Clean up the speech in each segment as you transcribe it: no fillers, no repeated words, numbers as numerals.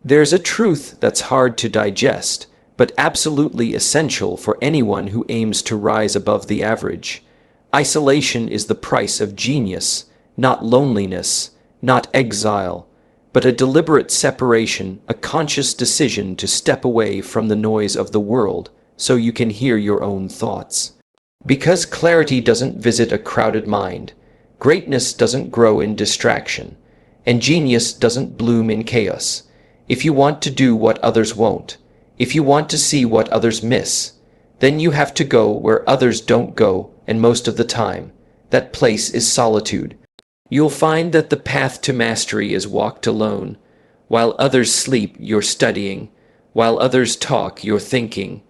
There's a truth that's hard to digest, but absolutely essential for anyone who aims to rise above the average. Isolation is the price of genius, not loneliness, not exile, but a deliberate separation, a conscious decision to step away from the noise of the world so you can hear your own thoughts. Because clarity doesn't visit a crowded mind, greatness doesn't grow in distraction, and genius doesn't bloom in chaos. If you want to do what others won't, if you want to see what others miss, then you have to go where others don't go, and most of the time, that place is solitude. You'll find that the path to mastery is walked alone. While others sleep, you're studying. While others talk, you're thinking.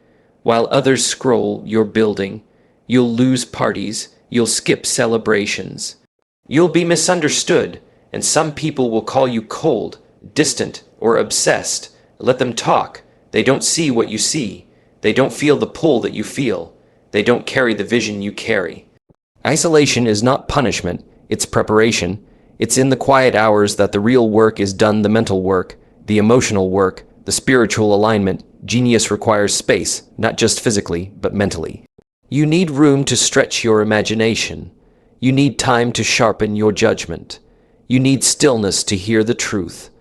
While others scroll, you're building. You'll lose parties, you'll skip celebrations. You'll be misunderstood, and some people will call you cold, distant, or obsessed. Let them talk. They don't see what you see. They don't feel the pull that you feel. They don't carry the vision you carry. Isolation is not punishment, it's preparation. It's in the quiet hours that the real work is done, the mental work, the emotional work, the spiritual alignment. Genius requires space, not just physically, but mentally. You need room to stretch your imagination. You need time to sharpen your judgment. You need stillness to hear the truth.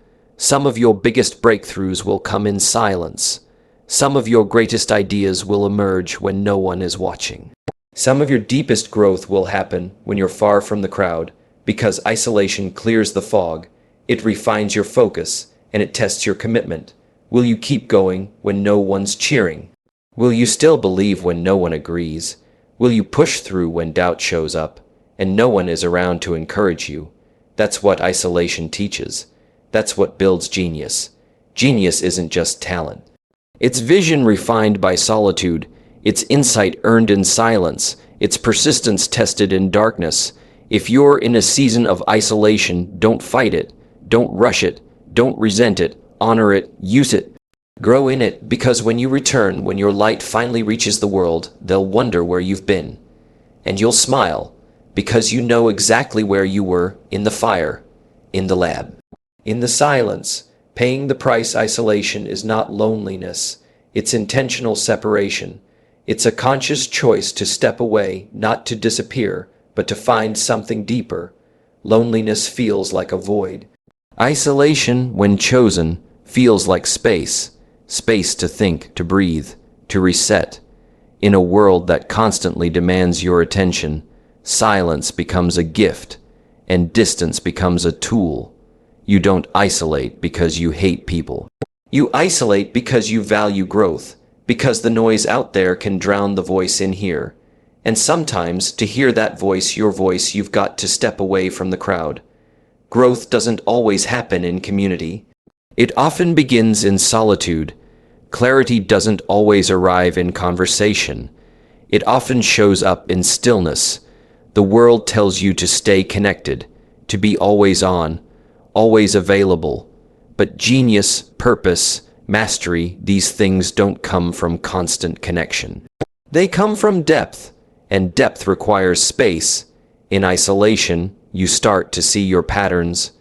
Some of your biggest breakthroughs will come in silence. Some of your greatest ideas will emerge when no one is watching. Some of your deepest growth will happen when you're far from the crowd, because isolation clears the fog, it refines your focus, and it tests your commitment. Will you keep going when no one's cheering? Will you still believe when no one agrees? Will you push through when doubt shows up, and no one is around to encourage you? That's what isolation teaches. That's what builds genius. Genius isn't just talent. It's vision refined by solitude. It's insight earned in silence. It's persistence tested in darkness. If you're in a season of isolation, don't fight it. Don't rush it. Don't resent it. Honor it. Use it. Grow in it, because when you return, when your light finally reaches the world, they'll wonder where you've been. And you'll smile, because you know exactly where you were, in the fire, in the lab, in the silence. Paying the price. Isolation is not loneliness. It's intentional separation. It's a conscious choice to step away, not to disappear, but to find something deeper. Loneliness feels like a void. Isolation, when chosen, feels like space. Space to think, to breathe, to reset. In a world that constantly demands your attention, silence becomes a gift, and distance becomes a tool. You don't isolate because you hate people. You isolate because you value growth, because the noise out there can drown the voice in here. And sometimes, to hear that voice, your voice, you've got to step away from the crowd. Growth doesn't always happen in community. It often begins in solitude. Clarity doesn't always arrive in conversation. It often shows up in stillness. The world tells you to stay connected, to be always on, always available. But genius, purpose, mastery, these things don't come from constant connection. They come from depth, and depth requires space. In isolation, you start to see your patterns.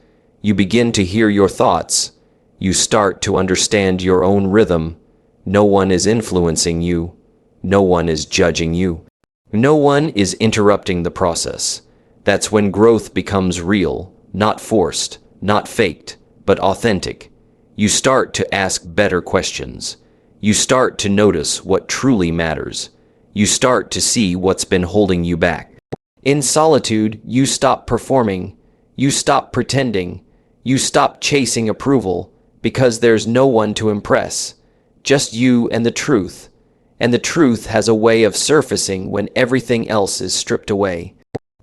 You begin to hear your thoughts. You start to understand your own rhythm. No one is influencing you. No one is judging you. No one is interrupting the process. That's when growth becomes real, not forced, not faked, but authentic. You start to ask better questions. You start to notice what truly matters. You start to see what's been holding you back. In solitude, you stop performing. You stop pretending. You stop chasing approval, because there's no one to impress. Just you and the truth. And the truth has a way of surfacing when everything else is stripped away.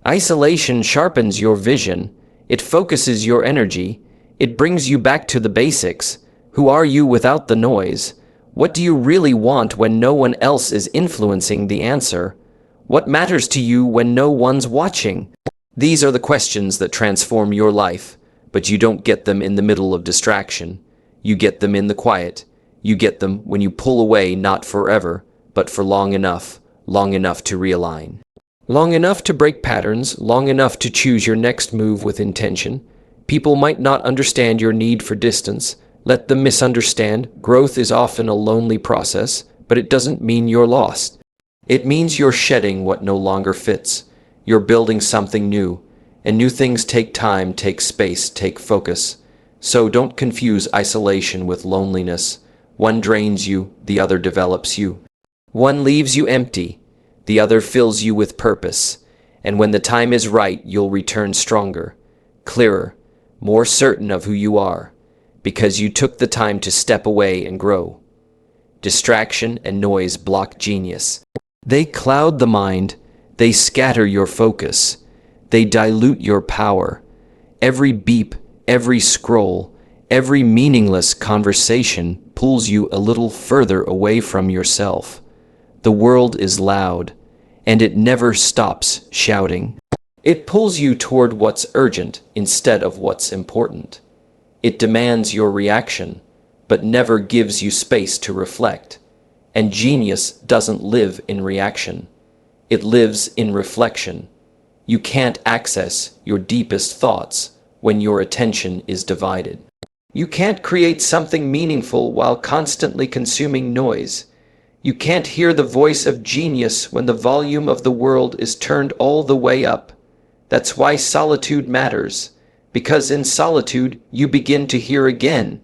Isolation sharpens your vision. It focuses your energy. It brings you back to the basics. Who are you without the noise? What do you really want when no one else is influencing the answer? What matters to you when no one's watching? These are the questions that transform your life, but you don't get them in the middle of distraction. You get them in the quiet. You get them when you pull away, not forever, but for long enough to realign. Long enough to break patterns, long enough to choose your next move with intention. People might not understand your need for distance, Let them misunderstand. Growth is often a lonely process, but it doesn't mean you're lost. It means you're shedding what no longer fits. You're building something new, and new things take time, take space, take focus. So don't confuse isolation with loneliness. One drains you, the other develops you. One leaves you empty, the other fills you with purpose. And when the time is right, you'll return stronger, clearer, more certain of who you are, because you took the time to step away and grow. Distraction and noise block genius. They cloud the mind, they scatter your focus, they dilute your power. Every beep, every scroll, every meaningless conversation pulls you a little further away from yourself. The world is loud, and it never stops shouting. It pulls you toward what's urgent instead of what's important. It demands your reaction, but never gives you space to reflect. And genius doesn't live in reaction. It lives in reflection. You can't access your deepest thoughts when your attention is divided. You can't create something meaningful while constantly consuming noise. You can't hear the voice of genius when the volume of the world is turned all the way up. That's why solitude matters, because in solitude you begin to hear again,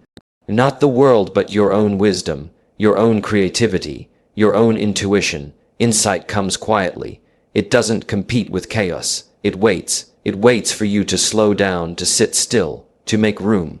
not the world but your own wisdom, your own creativity, your own intuition. Insight comes quietly. It doesn't compete with chaos. It waits. It waits for you to slow down, to sit still, to make room.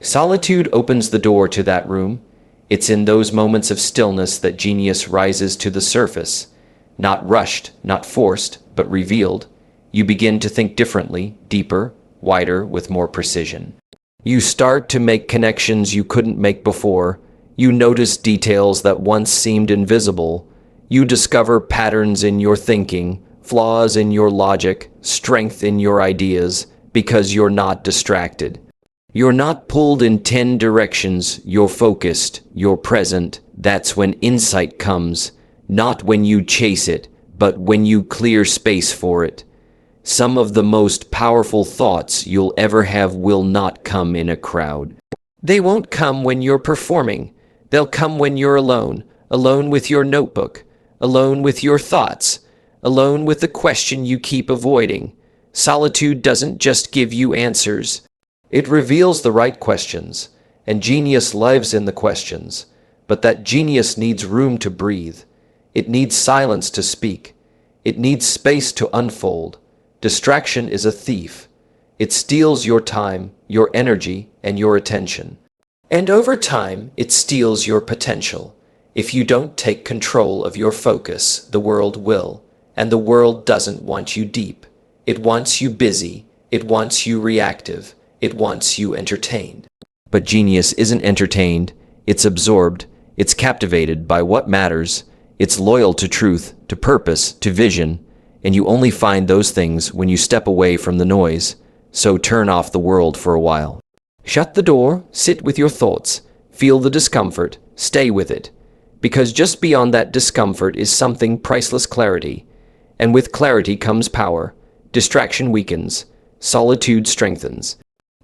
Solitude opens the door to that room. It's in those moments of stillness that genius rises to the surface. Not rushed, not forced, but revealed. You begin to think differently, deeper, wider, with more precision. You start to make connections you couldn't make before. You notice details that once seemed invisible. You discover patterns in your thinking, flaws in your logic, strength in your ideas, because you're not distracted. You're not pulled in 10 directions, you're focused, you're present. That's when insight comes, not when you chase it, but when you clear space for it. Some of the most powerful thoughts you'll ever have will not come in a crowd. They won't come when you're performing. They'll come when you're alone, alone with your notebook, alone with your thoughts, alone with the question you keep avoiding. Solitude doesn't just give you answers. It reveals the right questions, and genius lives in the questions. But that genius needs room to breathe. It needs silence to speak. It needs space to unfold. Distraction is a thief. It steals your time, your energy, and your attention. And over time, it steals your potential. If you don't take control of your focus, the world will. And the world doesn't want you deep. It wants you busy. It wants you reactive. It wants you entertained. But genius isn't entertained. It's absorbed. It's captivated by what matters. It's loyal to truth, to purpose, to vision. And you only find those things when you step away from the noise. So turn off the world for a while. Shut the door, sit with your thoughts, feel the discomfort, stay with it. Because just beyond that discomfort is something priceless: clarity. And with clarity comes power. Distraction weakens. Solitude strengthens.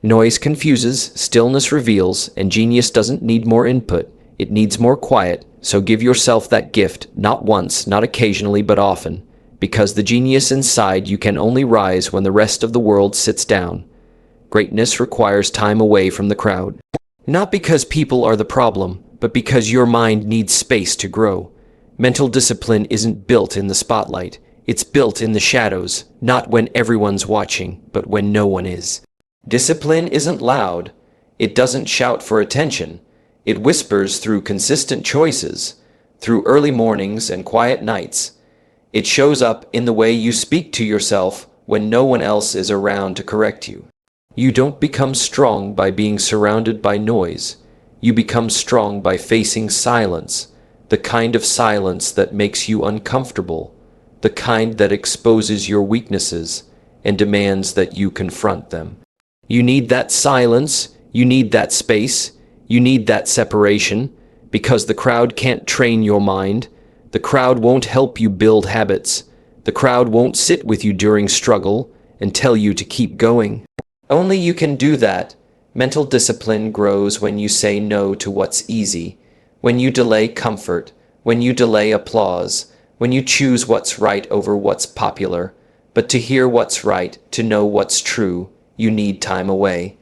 Noise confuses, stillness reveals, and genius doesn't need more input. It needs more quiet. So give yourself that gift, not once, not occasionally, but often. Because the genius inside you can only rise when the rest of the world sits down. Greatness requires time away from the crowd. Not because people are the problem, but because your mind needs space to grow. Mental discipline isn't built in the spotlight. It's built in the shadows, not when everyone's watching, but when no one is. Discipline isn't loud. It doesn't shout for attention. It whispers through consistent choices, through early mornings and quiet nights. It shows up in the way you speak to yourself when no one else is around to correct you. You don't become strong by being surrounded by noise. You become strong by facing silence, the kind of silence that makes you uncomfortable, the kind that exposes your weaknesses and demands that you confront them. You need that silence, you need that space, you need that separation, because the crowd can't train your mind. The crowd won't help you build habits. The crowd won't sit with you during struggle and tell you to keep going. Only you can do that Mental discipline grows when you say no to what's easy, when you delay comfort, when you delay applause, when you choose what's right over what's popular. But to hear what's right, to know what's true, you need time away.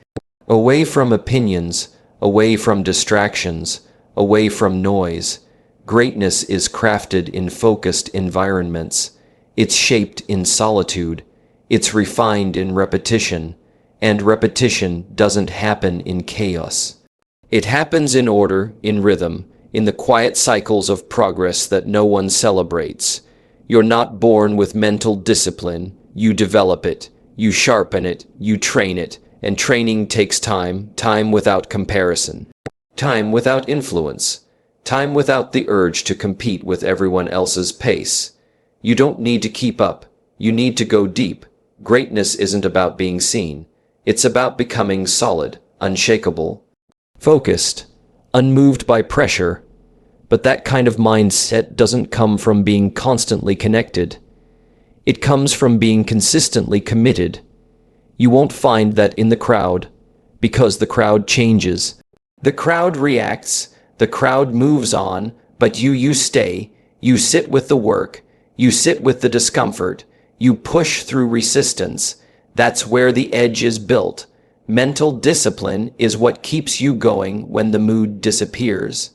Away from opinions, away from distractions, away from noise. Greatness is crafted in focused environments. It's shaped in solitude. It's refined in repetition. And repetition doesn't happen in chaos. It happens in order, in rhythm, in the quiet cycles of progress that no one celebrates. You're not born with mental discipline. You develop it, you sharpen it, you train it, and training takes time, time without comparison, time without influence, time without the urge to compete with everyone else's pace. You don't need to keep up. You need to go deep. Greatness isn't about being seen. It's about becoming solid, unshakable, focused, unmoved by pressure. But that kind of mindset doesn't come from being constantly connected. It comes from being consistently committed. You won't find that in the crowd, because the crowd changes. The crowd reacts, the crowd moves on, but you stay, you sit with the work, you sit with the discomfort, you push through resistance. That's where the edge is built. Mental discipline is what keeps you going when the mood disappears.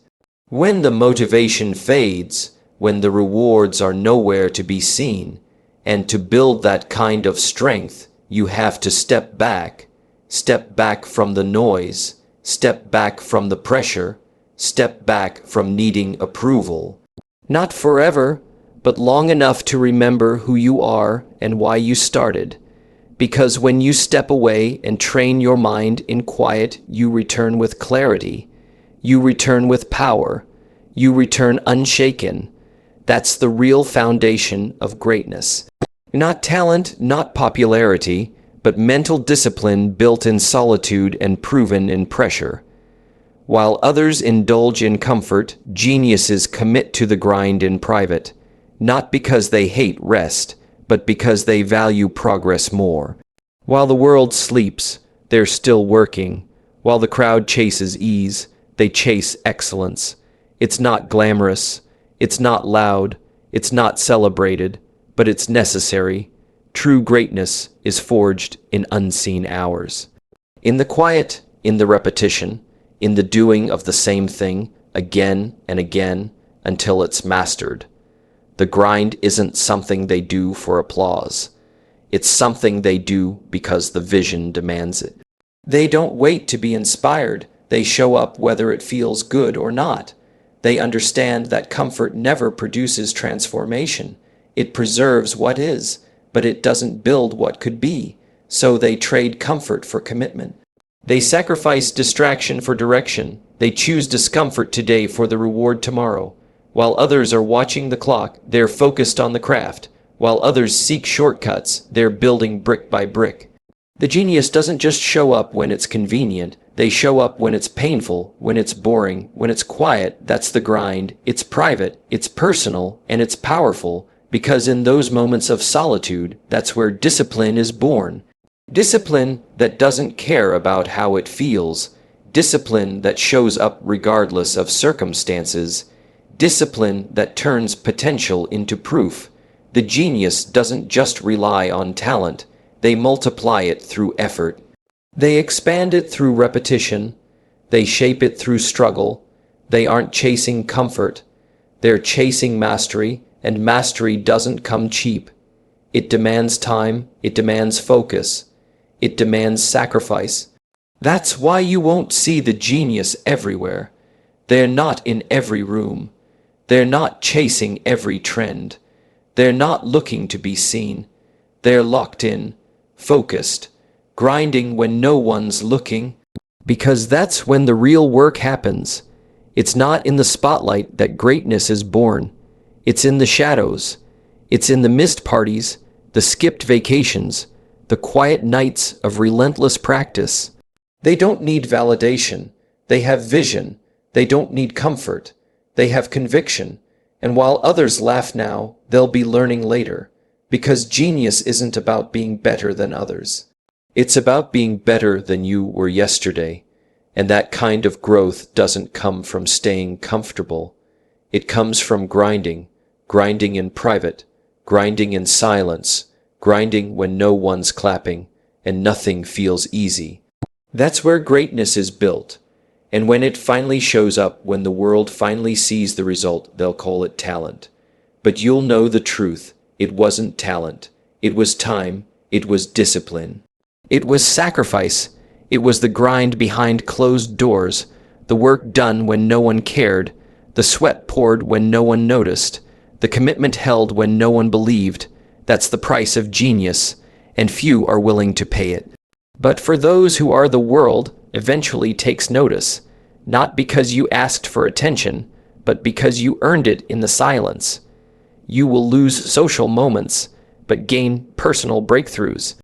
When the motivation fades, when the rewards are nowhere to be seen. And to build that kind of strength, you have to step back from the noise, step back from the pressure, step back from needing approval. Not forever, but long enough to remember who you are and why you started. Because when you step away and train your mind in quiet, you return with clarity. You return with power. You return unshaken. That's the real foundation of greatness. Not talent, not popularity, but mental discipline built in solitude and proven in pressure. While others indulge in comfort, geniuses commit to the grind in private, not because they hate rest, but because they value progress more. While the world sleeps, they're still working. While the crowd chases ease, they chase excellence. It's not glamorous, it's not loud, it's not celebrated, but it's necessary. True greatness is forged in unseen hours. In the quiet, in the repetition, in the doing of the same thing again and again until it's mastered. The grind isn't something they do for applause. It's something they do because the vision demands it. They don't wait to be inspired. They show up whether it feels good or not. They understand that comfort never produces transformation. It preserves what is, but it doesn't build what could be. So they trade comfort for commitment. They sacrifice distraction for direction. They choose discomfort today for the reward tomorrow. While others are watching the clock, they're focused on the craft. While others seek shortcuts, they're building brick by brick. The genius doesn't just show up when it's convenient. They show up when it's painful, when it's boring, when it's quiet. That's the grind. It's private, it's personal, and it's powerful, because in those moments of solitude, that's where discipline is born. Discipline that doesn't care about how it feels. Discipline that shows up regardless of circumstances. Discipline that turns potential into proof. The genius doesn't just rely on talent. They multiply it through effort. They expand it through repetition. They shape it through struggle. They aren't chasing comfort. They're chasing mastery, and mastery doesn't come cheap. It demands time. It demands focus. It demands sacrifice. That's why you won't see the genius everywhere. They're not in every room. They're not chasing every trend. They're not looking to be seen. They're locked in, focused, grinding when no one's looking, because that's when the real work happens. It's not in the spotlight that greatness is born. It's in the shadows. It's in the missed parties, the skipped vacations, the quiet nights of relentless practice. They don't need validation. They have vision. They don't need comfort. They have conviction. And while others laugh now, they'll be learning later. Because genius isn't about being better than others. It's about being better than you were yesterday, and that kind of growth doesn't come from staying comfortable. It comes from grinding, grinding in private, grinding in silence, grinding when no one's clapping, and nothing feels easy. That's where greatness is built, and when it finally shows up, when the world finally sees the result, they'll call it talent. But you'll know the truth. It wasn't talent. It was time. It was discipline. It was sacrifice. It was the grind behind closed doors, the work done when no one cared, the sweat poured when no one noticed, the commitment held when no one believed. That's the price of genius, and few are willing to pay it. But for those who are, the world eventually takes notice, not because you asked for attention, but because you earned it in the silence. You will lose social moments, but gain personal breakthroughs.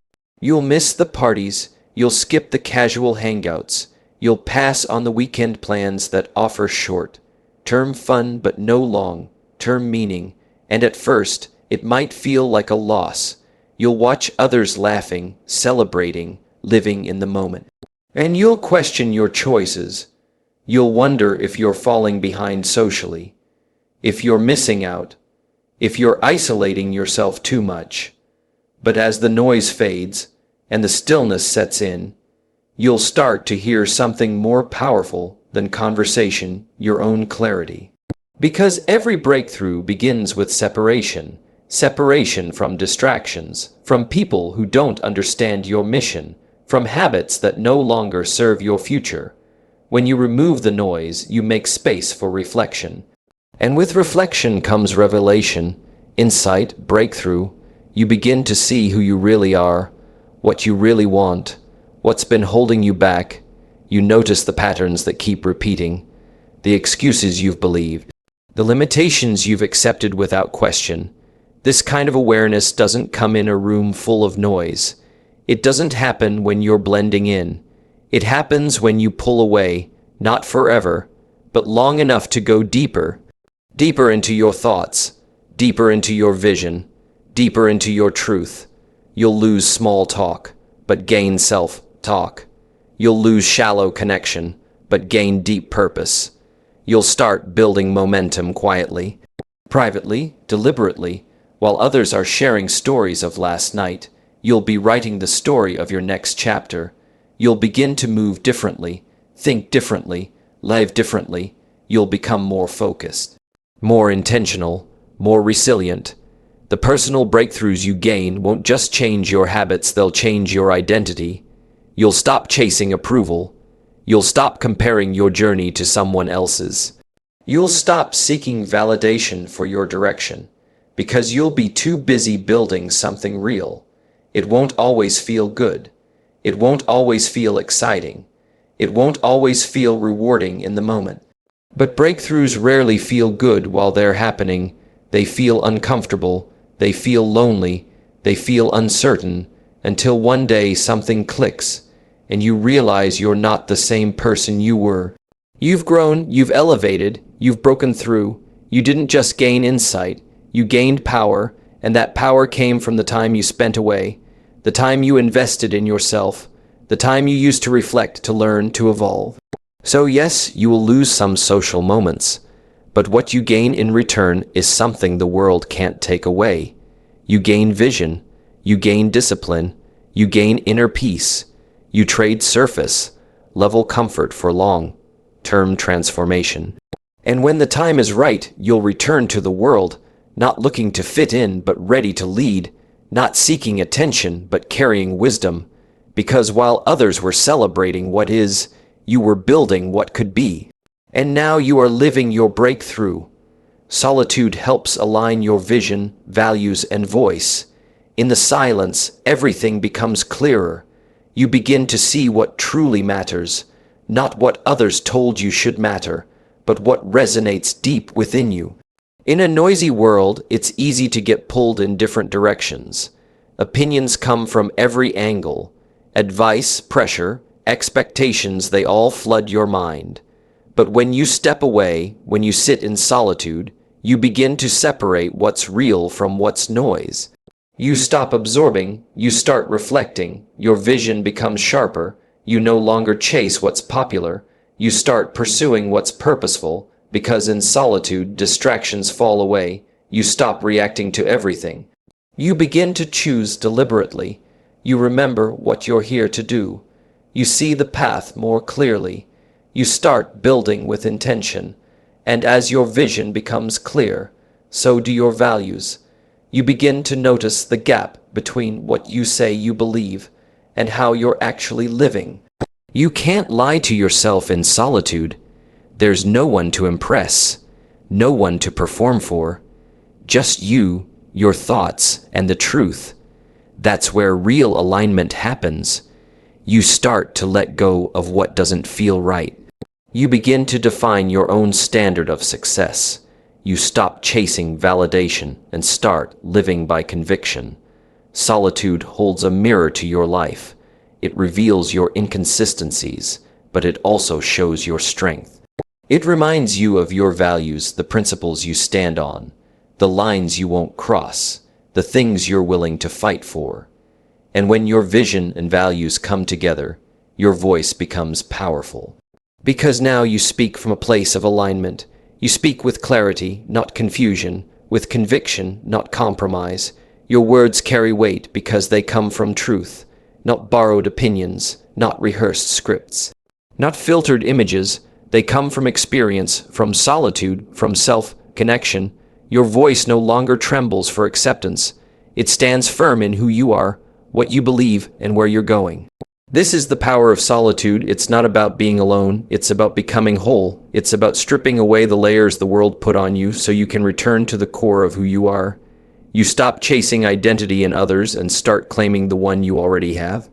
You'll miss the parties, you'll skip the casual hangouts, you'll pass on the weekend plans that offer short-term fun but no long-term meaning, and at first, it might feel like a loss. You'll watch others laughing, celebrating, living in the moment. And you'll question your choices. You'll wonder if you're falling behind socially, if you're missing out, if you're isolating yourself too much. But as the noise fades and the stillness sets in, you'll start to hear something more powerful than conversation, your own clarity. Because every breakthrough begins with separation. Separation from distractions, from people who don't understand your mission, from habits that no longer serve your future. When you remove the noise, you make space for reflection. And with reflection comes revelation, insight, breakthrough. You begin to see who you really are, what you really want, what's been holding you back. You notice the patterns that keep repeating, the excuses you've believed, the limitations you've accepted without question. This kind of awareness doesn't come in a room full of noise. It doesn't happen when you're blending in. It happens when you pull away, not forever, but long enough to go deeper, deeper into your thoughts, deeper into your vision, deeper into your truth. You'll lose small talk, but gain self-talk. You'll lose shallow connection, but gain deep purpose. You'll start building momentum quietly, privately, deliberately. While others are sharing stories of last night, you'll be writing the story of your next chapter. You'll begin to move differently, think differently, live differently. You'll become more focused, more intentional, more resilient. The personal breakthroughs you gain won't just change your habits, they'll change your identity. You'll stop chasing approval. You'll stop comparing your journey to someone else's. You'll stop seeking validation for your direction, because you'll be too busy building something real. It won't always feel good. It won't always feel exciting. It won't always feel rewarding in the moment. But breakthroughs rarely feel good while they're happening. They feel uncomfortable. They feel lonely. They feel uncertain, until one day something clicks, and you realize you're not the same person you were. You've grown, you've elevated, you've broken through. You didn't just gain insight. You gained power, and that power came from the time you spent away, the time you invested in yourself, the time you used to reflect, to learn, to evolve. So yes, you will lose some social moments, but what you gain in return is something the world can't take away. You gain vision, you gain discipline, you gain inner peace, you trade surface, level comfort for long-term transformation. And when the time is right, you'll return to the world, not looking to fit in, but ready to lead, not seeking attention, but carrying wisdom. Because while others were celebrating what is, you were building what could be. And now you are living your breakthrough. Solitude helps align your vision, values, and voice. In the silence, everything becomes clearer. You begin to see what truly matters, not what others told you should matter, but what resonates deep within you. In a noisy world, it's easy to get pulled in different directions. Opinions come from every angle. Advice, pressure, expectations, they all flood your mind. But when you step away, when you sit in solitude, you begin to separate what's real from what's noise. You stop absorbing, you start reflecting, your vision becomes sharper, you no longer chase what's popular, you start pursuing what's purposeful, because in solitude distractions fall away, you stop reacting to everything. You begin to choose deliberately, you remember what you're here to do, you see the path more clearly, you start building with intention, and as your vision becomes clear, so do your values. You begin to notice the gap between what you say you believe and how you're actually living. You can't lie to yourself in solitude. There's no one to impress, no one to perform for. Just you, your thoughts, and the truth. That's where real alignment happens. You start to let go of what doesn't feel right. You begin to define your own standard of success. You stop chasing validation and start living by conviction. Solitude holds a mirror to your life. It reveals your inconsistencies, but it also shows your strength. It reminds you of your values, the principles you stand on, the lines you won't cross, the things you're willing to fight for. And when your vision and values come together, your voice becomes powerful. Because now you speak from a place of alignment. You speak with clarity, not confusion, with conviction, not compromise. Your words carry weight because they come from truth, not borrowed opinions, not rehearsed scripts, not filtered images. They come from experience, from solitude, from self-connection. Your voice no longer trembles for acceptance. It stands firm in who you are, what you believe, and where you're going. This is the power of solitude. It's not about being alone. It's about becoming whole. It's about stripping away the layers the world put on you so you can return to the core of who you are. You stop chasing identity in others and start claiming the one you already have.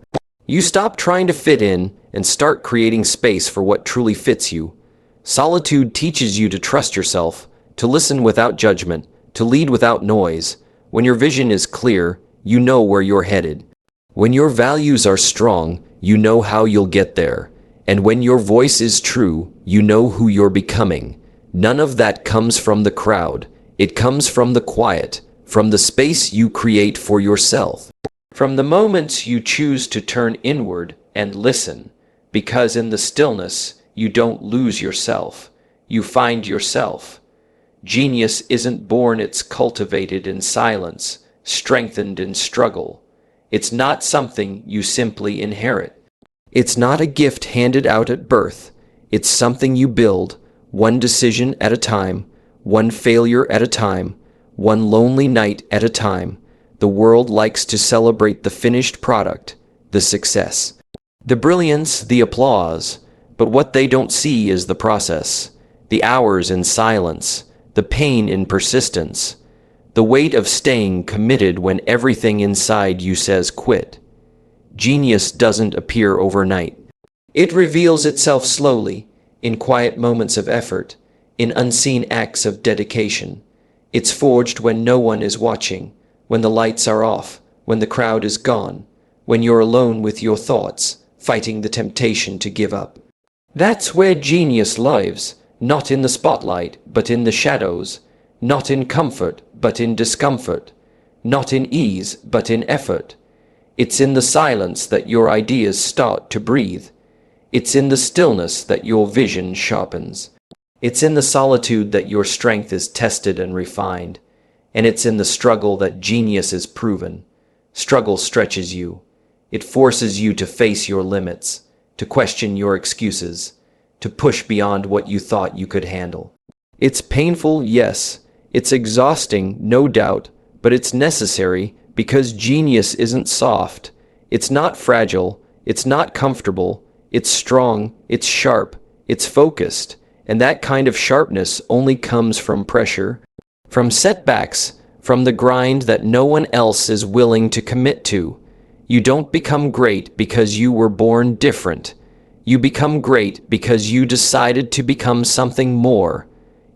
You stop trying to fit in and start creating space for what truly fits you. Solitude teaches you to trust yourself, to listen without judgment, to lead without noise. When your vision is clear, you know where you're headed. When your values are strong, you know how you'll get there. And when your voice is true, you know who you're becoming. None of that comes from the crowd. It comes from the quiet, from the space you create for yourself. From the moments you choose to turn inward and listen, because in the stillness, you don't lose yourself. You find yourself. Genius isn't born, it's cultivated in silence, strengthened in struggle. It's not something you simply inherit. It's not a gift handed out at birth. It's something you build, one decision at a time, one failure at a time, one lonely night at a time. The world likes to celebrate the finished product, the success, the brilliance, the applause. But what they don't see is the process, the hours in silence, the pain in persistence, the weight of staying committed when everything inside you says quit. Genius doesn't appear overnight. It reveals itself slowly, in quiet moments of effort, in unseen acts of dedication. It's forged when no one is watching, when the lights are off, when the crowd is gone, when you're alone with your thoughts, fighting the temptation to give up. That's where genius lives, not in the spotlight, but in the shadows, not in comfort, but in discomfort, not in ease, but in effort. It's in the silence that your ideas start to breathe. It's in the stillness that your vision sharpens. It's in the solitude that your strength is tested and refined. And it's in the struggle that genius is proven. Struggle stretches you. It forces you to face your limits, to question your excuses, to push beyond what you thought you could handle. It's painful, yes. It's exhausting, no doubt, but it's necessary because genius isn't soft. It's not fragile. It's not comfortable. It's strong. It's sharp. It's focused. And that kind of sharpness only comes from pressure, from setbacks, from the grind that no one else is willing to commit to. You don't become great because you were born different. You become great because you decided to become something more.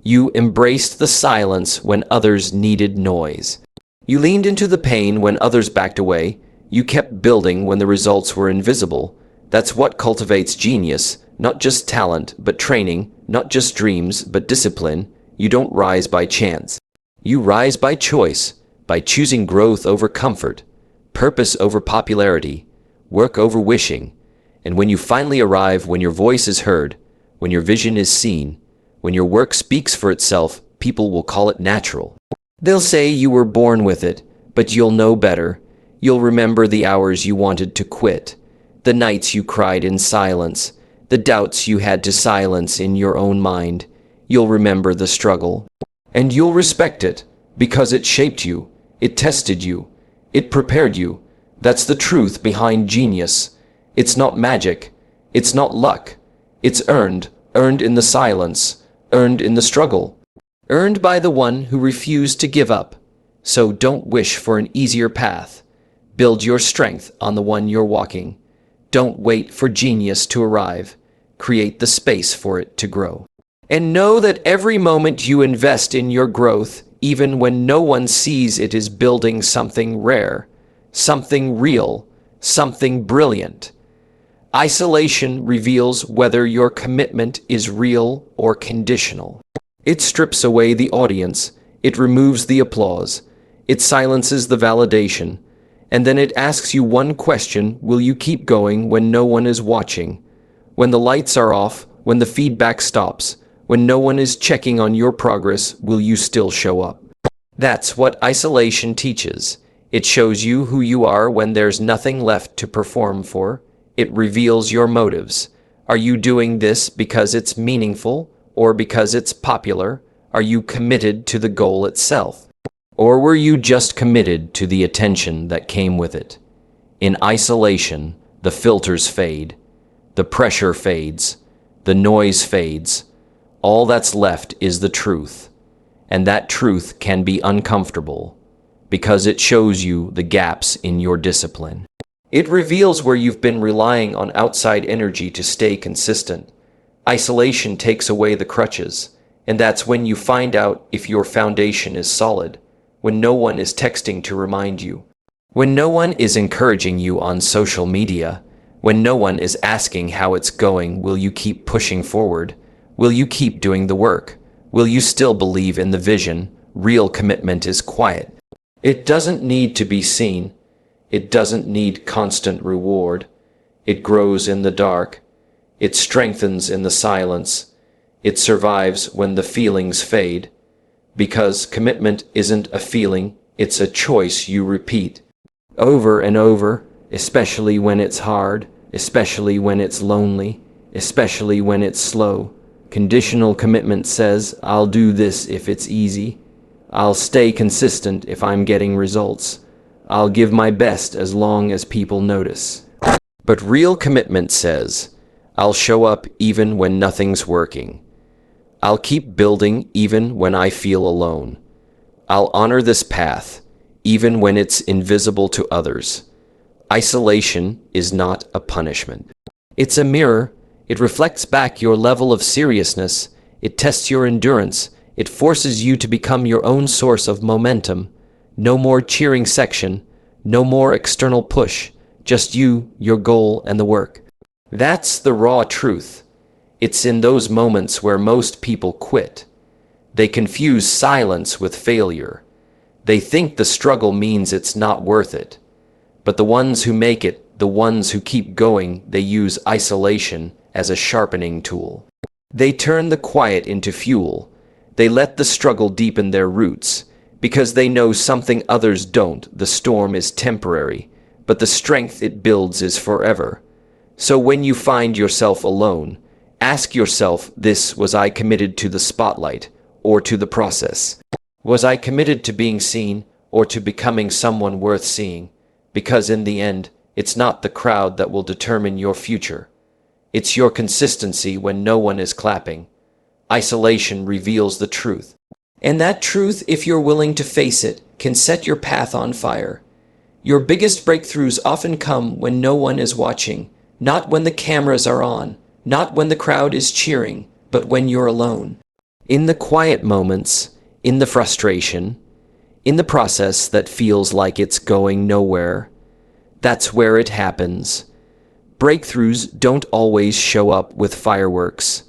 You embraced the silence when others needed noise. You leaned into the pain when others backed away. You kept building when the results were invisible. That's what cultivates genius, not just talent, but training, not just dreams, but discipline. You don't rise by chance. You rise by choice, by choosing growth over comfort, purpose over popularity, work over wishing. And when you finally arrive, when your voice is heard, when your vision is seen, when your work speaks for itself, people will call it natural. They'll say you were born with it, but you'll know better. You'll remember the hours you wanted to quit, the nights you cried in silence, the doubts you had to silence in your own mind. You'll remember the struggle. And you'll respect it, because it shaped you, it tested you, it prepared you. That's the truth behind genius. It's not magic, it's not luck. It's earned in the silence, earned in the struggle, earned by the one who refused to give up. So don't wish for an easier path. Build your strength on the one you're walking. Don't wait for genius to arrive. Create the space for it to grow. And know that every moment you invest in your growth, even when no one sees it, is building something rare, something real, something brilliant. Isolation reveals whether your commitment is real or conditional. It strips away the audience, it removes the applause, it silences the validation, and then it asks you one question: will you keep going when no one is watching? When the lights are off, when the feedback stops, when no one is checking on your progress, will you still show up? That's what isolation teaches. It shows you who you are when there's nothing left to perform for. It reveals your motives. Are you doing this because it's meaningful or because it's popular? Are you committed to the goal itself? Or were you just committed to the attention that came with it? In isolation, the filters fade, the pressure fades, the noise fades. All that's left is the truth. And that truth can be uncomfortable because it shows you the gaps in your discipline. It reveals where you've been relying on outside energy to stay consistent. Isolation takes away the crutches, and that's when you find out if your foundation is solid, when no one is texting to remind you, when no one is encouraging you on social media, when no one is asking how it's going. Will you keep pushing forward? Will you keep doing the work? Will you still believe in the vision? Real commitment is quiet. It doesn't need to be seen. It doesn't need constant reward. It grows in the dark. It strengthens in the silence. It survives when the feelings fade. Because commitment isn't a feeling, it's a choice you repeat over and over, especially when it's hard, especially when it's lonely, especially when it's slow. Conditional commitment says, I'll do this if it's easy. I'll stay consistent if I'm getting results. I'll give my best as long as people notice. But real commitment says, I'll show up even when nothing's working. I'll keep building even when I feel alone. I'll honor this path even when it's invisible to others. Isolation is not a punishment. It's a mirror. It reflects back your level of seriousness. It tests your endurance. It forces you to become your own source of momentum. No more cheering section. No more external push. Just you, your goal, and the work. That's the raw truth. It's in those moments where most people quit. They confuse silence with failure. They think the struggle means it's not worth it. But the ones who make it, the ones who keep going, they use isolation as a sharpening tool. They turn the quiet into fuel. They let the struggle deepen their roots, because they know something others don't. The storm is temporary, but the strength it builds is forever. So when you find yourself alone, ask yourself this: was I committed to the spotlight or to the process? Was I committed to being seen or to becoming someone worth seeing? Because in the end, it's not the crowd that will determine your future. It's your consistency when no one is clapping. Isolation reveals the truth. And that truth, if you're willing to face it, can set your path on fire. Your biggest breakthroughs often come when no one is watching, not when the cameras are on, not when the crowd is cheering, but when you're alone. In the quiet moments, in the frustration, in the process that feels like it's going nowhere. That's where it happens. Breakthroughs don't always show up with fireworks.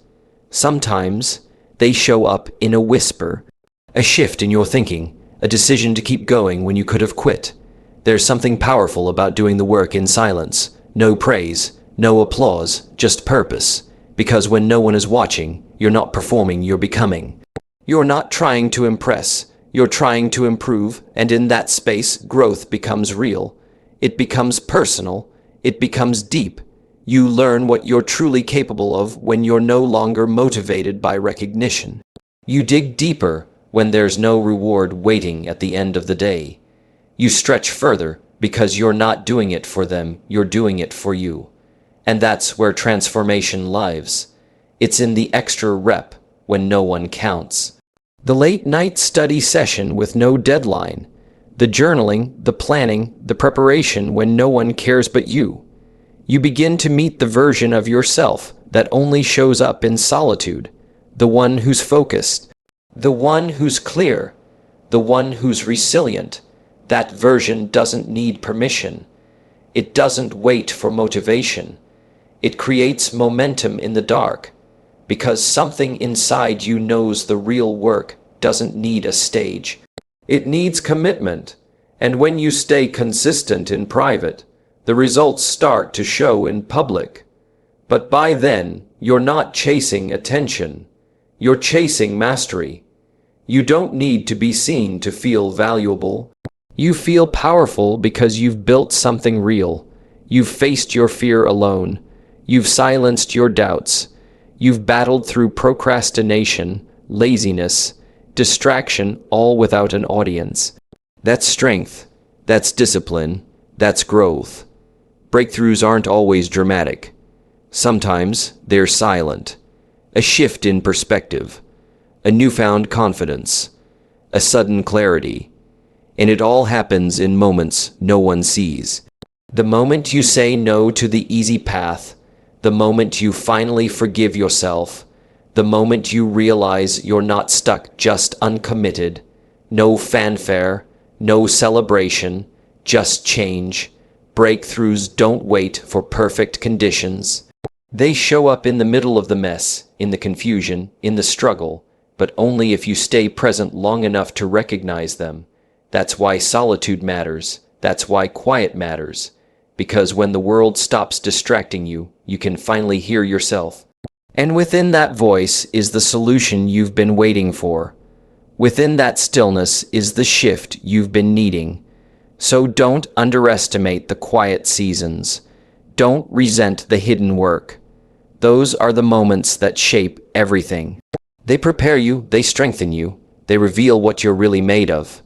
Sometimes they show up in a whisper, a shift in your thinking, a decision to keep going when you could have quit. There's something powerful about doing the work in silence. No praise, no applause, just purpose. Because when no one is watching, you're not performing, you're becoming. You're not trying to impress, you're trying to improve, and in that space, growth becomes real. It becomes personal, it becomes deep. You learn what you're truly capable of when you're no longer motivated by recognition. You dig deeper when there's no reward waiting at the end of the day. You stretch further because you're not doing it for them, you're doing it for you. And that's where transformation lives. It's in the extra rep when no one counts. The late night study session with no deadline. The journaling, the planning, the preparation when no one cares but you. You begin to meet the version of yourself that only shows up in solitude. The one who's focused. The one who's clear. The one who's resilient. That version doesn't need permission. It doesn't wait for motivation. It creates momentum in the dark, because something inside you knows the real work doesn't need a stage. It needs commitment, and when you stay consistent in private, the results start to show in public. But by then, you're not chasing attention. You're chasing mastery. You don't need to be seen to feel valuable. You feel powerful because you've built something real. You've faced your fear alone. You've silenced your doubts. You've battled through procrastination, laziness, distraction, all without an audience. That's strength. That's discipline. That's growth. Breakthroughs aren't always dramatic. Sometimes they're silent. A shift in perspective. A newfound confidence. A sudden clarity. And it all happens in moments no one sees. The moment you say no to the easy path, the moment you finally forgive yourself, the moment you realize you're not stuck, just uncommitted, no fanfare, no celebration, just change. Breakthroughs don't wait for perfect conditions. They show up in the middle of the mess, in the confusion, in the struggle, but only if you stay present long enough to recognize them. That's why solitude matters. That's why quiet matters. Because when the world stops distracting you, you can finally hear yourself. And within that voice is the solution you've been waiting for. Within that stillness is the shift you've been needing. So don't underestimate the quiet seasons. Don't resent the hidden work. Those are the moments that shape everything. They prepare you, they strengthen you, they reveal what you're really made of.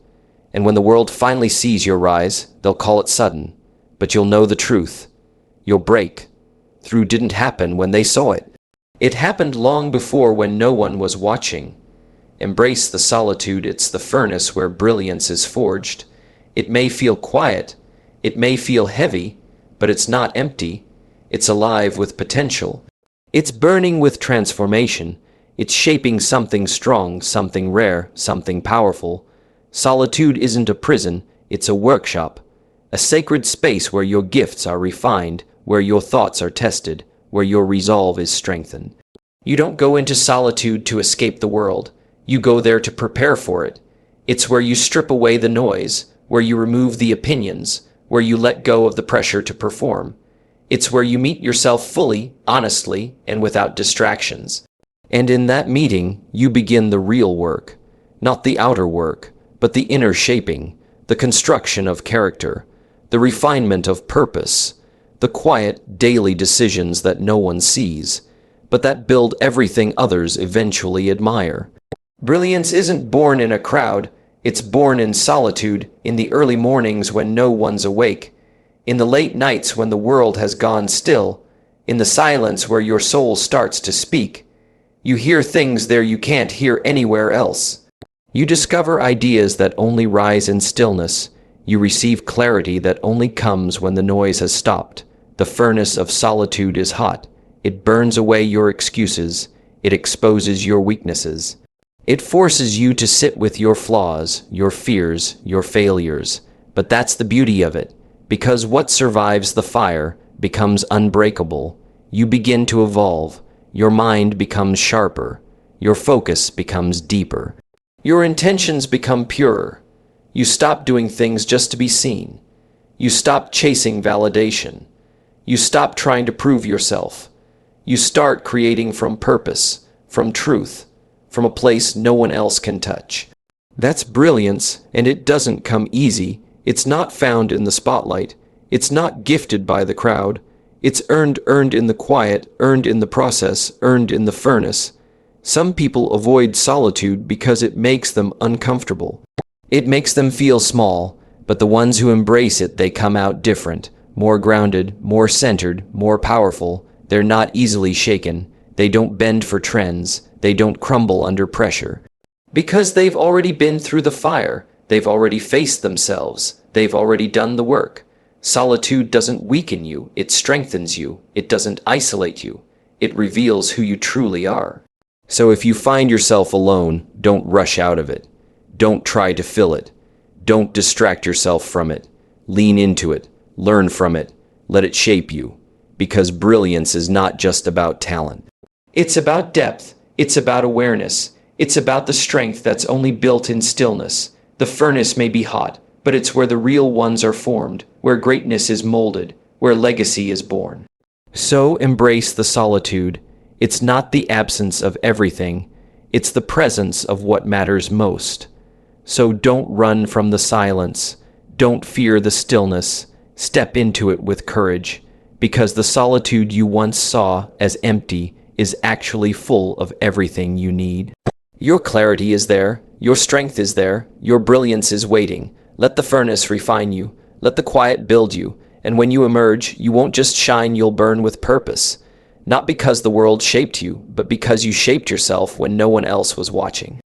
And when the world finally sees your rise, they'll call it sudden. But you'll know the truth. You'll break. Through didn't happen when they saw it. It happened long before when no one was watching. Embrace the solitude, it's the furnace where brilliance is forged. It may feel quiet, it may feel heavy, but it's not empty. It's alive with potential. It's burning with transformation. It's shaping something strong, something rare, something powerful. Solitude isn't a prison, it's a workshop. A sacred space where your gifts are refined, where your thoughts are tested, where your resolve is strengthened. You don't go into solitude to escape the world. You go there to prepare for it. It's where you strip away the noise, where you remove the opinions, where you let go of the pressure to perform. It's where you meet yourself fully, honestly, and without distractions. And in that meeting, you begin the real work. Not the outer work, but the inner shaping, the construction of character, the refinement of purpose, the quiet, daily decisions that no one sees, but that build everything others eventually admire. Brilliance isn't born in a crowd, it's born in solitude, in the early mornings when no one's awake, in the late nights when the world has gone still, in the silence where your soul starts to speak. You hear things there you can't hear anywhere else. You discover ideas that only rise in stillness. You receive clarity that only comes when the noise has stopped. The furnace of solitude is hot. It burns away your excuses. It exposes your weaknesses. It forces you to sit with your flaws, your fears, your failures. But that's the beauty of it, because what survives the fire becomes unbreakable. You begin to evolve. Your mind becomes sharper. Your focus becomes deeper. Your intentions become purer. You stop doing things just to be seen. You stop chasing validation. You stop trying to prove yourself. You start creating from purpose, from truth, from a place no one else can touch. That's brilliance, and it doesn't come easy. It's not found in the spotlight. It's not gifted by the crowd. It's earned in the quiet, earned in the process, earned in the furnace. Some people avoid solitude because it makes them uncomfortable. It makes them feel small, but the ones who embrace it, they come out different, more grounded, more centered, more powerful. They're not easily shaken. They don't bend for trends. They don't crumble under pressure. Because they've already been through the fire. They've already faced themselves. They've already done the work. Solitude doesn't weaken you. It strengthens you. It doesn't isolate you. It reveals who you truly are. So if you find yourself alone, don't rush out of it. Don't try to fill it. Don't distract yourself from it. Lean into it. Learn from it. Let it shape you. Because brilliance is not just about talent. It's about depth. It's about awareness. It's about the strength that's only built in stillness. The furnace may be hot, but it's where the real ones are formed, where greatness is molded, where legacy is born. So embrace the solitude. It's not the absence of everything. It's the presence of what matters most. So don't run from the silence. Don't fear the stillness. Step into it with courage, because the solitude you once saw as empty is actually full of everything you need. Your clarity is there. Your strength is there. Your brilliance is waiting. Let the furnace refine you. Let the quiet build you. And when you emerge, you won't just shine, you'll burn with purpose. Not because the world shaped you, but because you shaped yourself when no one else was watching.